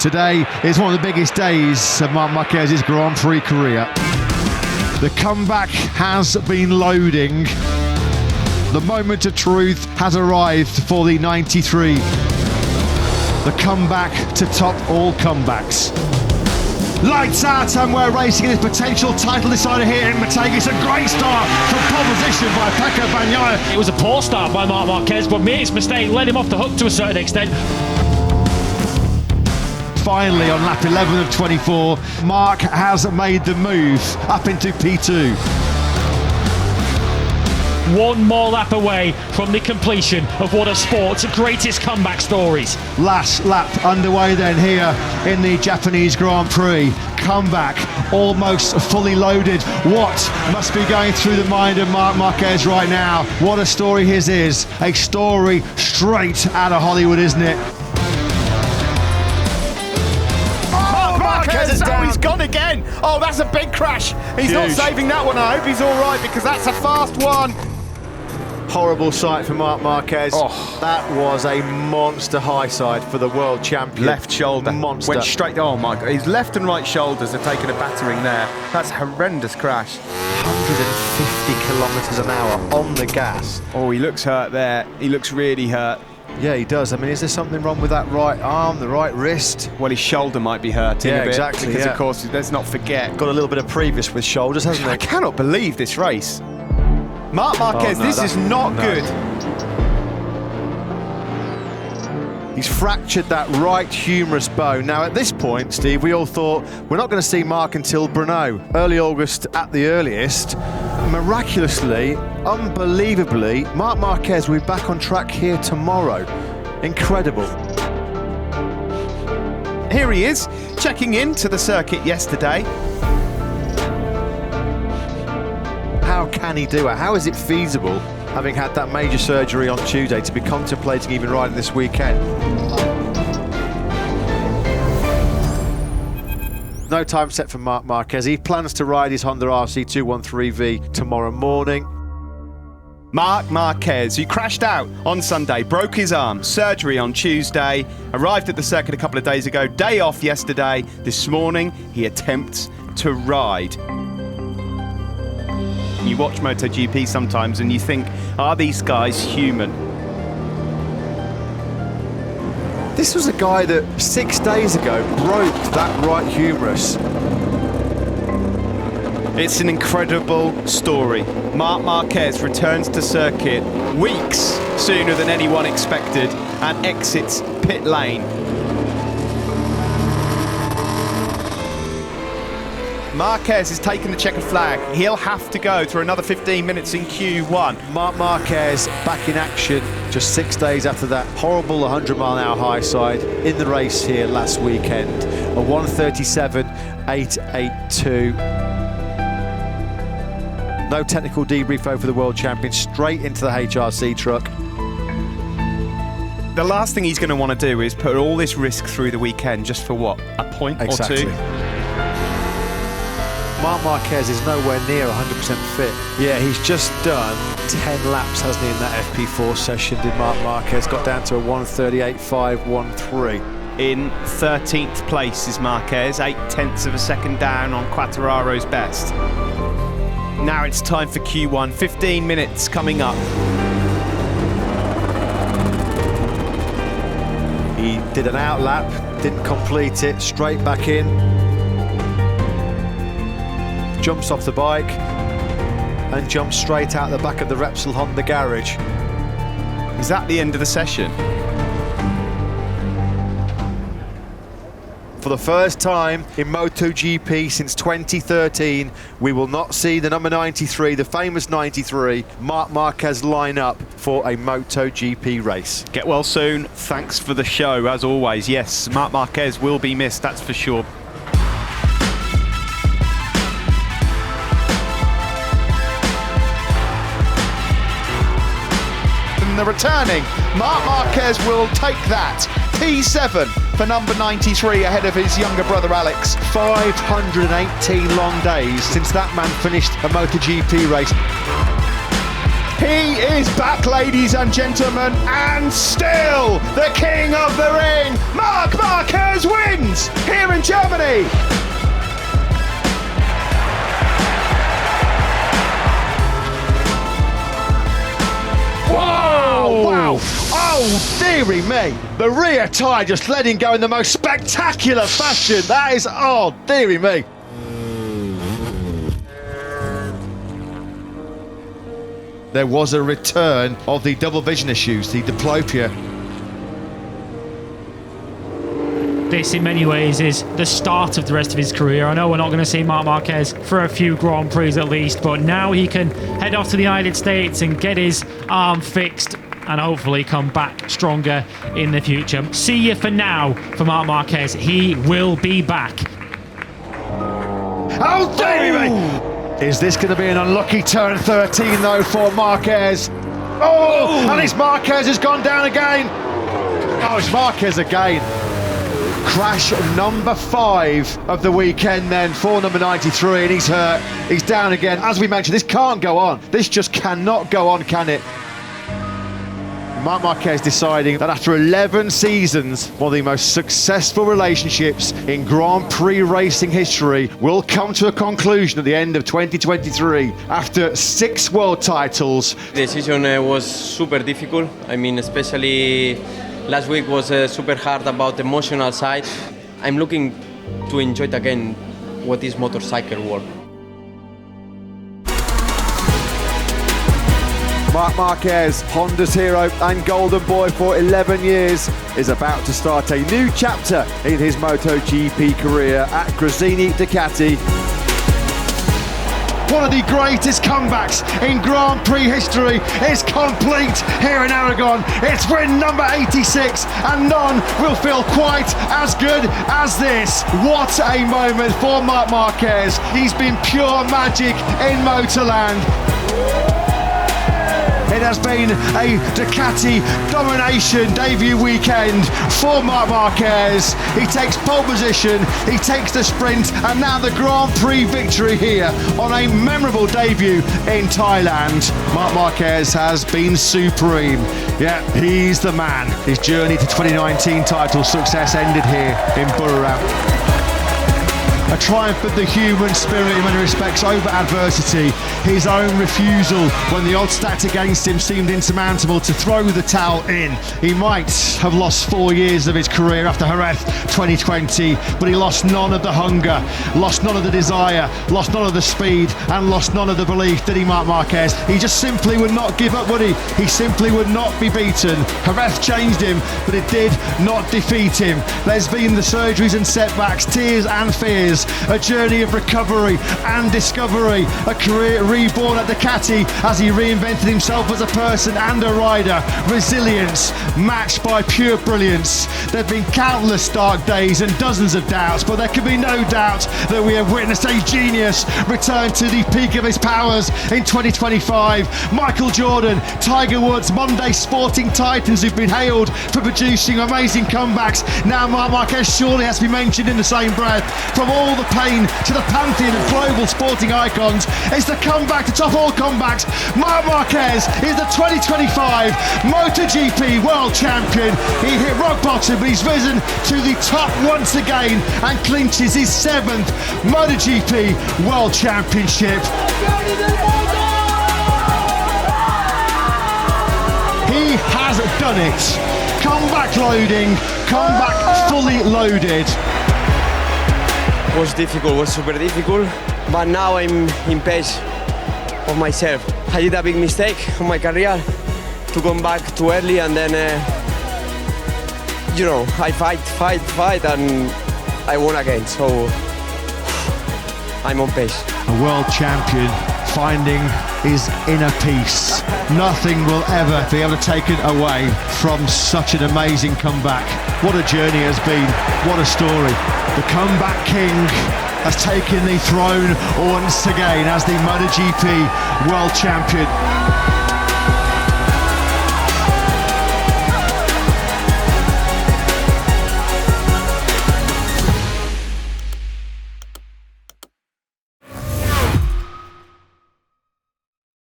Today is one of the biggest days of Marc Marquez's Grand Prix career. The comeback has been loading. The moment of truth has arrived for the 93. The comeback to top all comebacks. Lights out, and we're racing this potential title decider here in Matega. It's a great start from pole position by Pecco Bagnaia. It was a poor start by Marc Marquez, but Mir's mistake led him off the hook to a certain extent. Finally, on lap 11 of 24, Marc has made the move up into P2. One more lap away from the completion of one of sport's greatest comeback stories. Last lap underway then here in the Japanese Grand Prix. Comeback almost fully loaded. What must be going through the mind of Marc Marquez right now? What a story his is. A story straight out of Hollywood, isn't it? Marquez is down. He's gone again. Oh, that's a big crash. He's not saving that one. I hope he's all right, because that's a fast one. Horrible sight for Marc Marquez. Oh. That was a monster high side for the world champion. Left shoulder. Monster. Went straight, oh my God. His left and right shoulders are taking a battering there. That's a horrendous crash. 150 kilometres an hour on the gas. Oh, he looks hurt there. He looks really hurt. Yeah, he does. I mean, is there something wrong with that right arm, the right wrist? Well, his shoulder might be hurting a bit. Exactly, because, of course, let's not forget. Got a little bit of previous with shoulders, hasn't he? I cannot believe this race. Marc Marquez, this is not good. He's fractured that right humerus bone. Now, at this point, Steve, we all thought we're not going to see Marc until Brno, early August at the earliest. Miraculously, unbelievably, Marc Marquez will be back on track here tomorrow. Incredible. Here he is, checking in to the circuit yesterday. How can he do it? How is it feasible, having had that major surgery on Tuesday, to be contemplating even riding this weekend? No time set for Marc Marquez. He plans to ride his Honda RC213V tomorrow morning. Marc Marquez, who crashed out on Sunday, broke his arm, surgery on Tuesday, arrived at the circuit a couple of days ago, day off yesterday. This morning, he attempts to ride. You watch MotoGP sometimes and you think, are these guys human? This was a guy that 6 days ago broke that right humerus. It's an incredible story. Marc Marquez returns to circuit weeks sooner than anyone expected and exits pit lane. Marquez is taking the checkered flag. He'll have to go through another 15 minutes in Q1. Marc Marquez back in action just 6 days after that horrible 100-mile-an-hour high side in the race here last weekend. A 1:37.882. No technical debrief over the world champion, straight into the HRC truck. The last thing he's going to want to do is put all this risk through the weekend just for what? A point or two? Marc Marquez is nowhere near 100% fit. Yeah, he's just done 10 laps, hasn't he, in that FP4 session, did Marc Marquez. Got down to a 1:38.513. In 13th place is Marquez, 0.8 of a second down on Quartararo's best. Now it's time for Q1, 15 minutes coming up. He did an out lap, didn't complete it, straight back in. Jumps off the bike and jumps straight out the back of the Repsol Honda garage. Is that the end of the session? For the first time in MotoGP since 2013, we will not see the number 93, the famous 93, Marc Marquez line up for a MotoGP race. Get well soon. Thanks for the show, as always. Yes, Marc Marquez will be missed, that's for sure. The returning Marc Marquez will take that. P7 for number 93 ahead of his younger brother Alex. 518 long days since that man finished a MotoGP race. He is back, ladies and gentlemen, and still the king of the ring. Marc Marquez wins here in Germany. Wow! Oh, dearie me. The rear tyre just letting go in the most spectacular fashion. That is, oh, dearie me. There was a return of the double vision issues, the diplopia. This, in many ways, is the start of the rest of his career. I know we're not going to see Marc Marquez for a few Grand Prix at least, but now he can head off to the United States and get his arm fixed and hopefully come back stronger in the future. See you for now for Marc Marquez. He will be back. Oh, dearie me! Is this going to be an unlucky turn 13 though for Marquez? Oh, and it's Marquez has gone down again. Oh, it's Marquez again. Crash number 5 of the weekend then for number 93, and he's hurt. He's down again. As we mentioned, this can't go on. This just cannot go on, can it? Marc Marquez deciding that after 11 seasons, one of the most successful relationships in Grand Prix racing history will come to a conclusion at the end of 2023 after 6 world titles. The season was super difficult. I mean, especially last week was super hard about the emotional side. I'm looking to enjoy it again, what is motorcycle world. Marc Marquez, Honda's hero and golden boy for 11 years, is about to start a new chapter in his MotoGP career at Gresini Ducati. One of the greatest comebacks in Grand Prix history is complete here in Aragon. It's win number 86 and none will feel quite as good as this. What a moment for Marc Marquez. He's been pure magic in Motorland. It has been a Ducati domination debut weekend for Marc Marquez. He takes pole position, he takes the sprint, and now the Grand Prix victory here on a memorable debut in Thailand. Marc Marquez has been supreme. Yeah, he's the man. His journey to 2019 title success ended here in Buriram. A triumph of the human spirit in many respects over adversity. His own refusal when the odds stacked against him seemed insurmountable to throw the towel in. He might have lost 4 years of his career after Jerez 2020, but he lost none of the hunger, lost none of the desire, lost none of the speed, and lost none of the belief, did he, Marc Marquez? He just simply would not give up, would he? He simply would not be beaten. Jerez changed him, but it did not defeat him. There's been the surgeries and setbacks, tears and fears, a journey of recovery and discovery, a career reborn at Ducati as he reinvented himself as a person and a rider. Resilience matched by pure brilliance. There have been countless dark days and dozens of doubts, but there can be no doubt that we have witnessed a genius return to the peak of his powers in 2025. Michael Jordan, Tiger Woods, Monday sporting titans who've been hailed for producing amazing comebacks. Now Marc Marquez surely has to be mentioned in the same breath. From all the pain to the pantheon of global sporting icons, it's the comeback to top all comebacks. Marc Marquez is the 2025 MotoGP World Champion. He hit rock bottom, but he's risen to the top once again and clinches his 7th MotoGP World Championship. He has done it. Comeback loading, comeback fully loaded. Was difficult, was super difficult, but now I'm in pace of myself. I did a big mistake on my career to come back too early, and then I fight, and I won again, so I'm on pace. A world champion finding his inner peace. Nothing will ever be able to take it away from such an amazing comeback. What a journey has been, what a story. The comeback king has taken the throne once again as the MotoGP World Champion.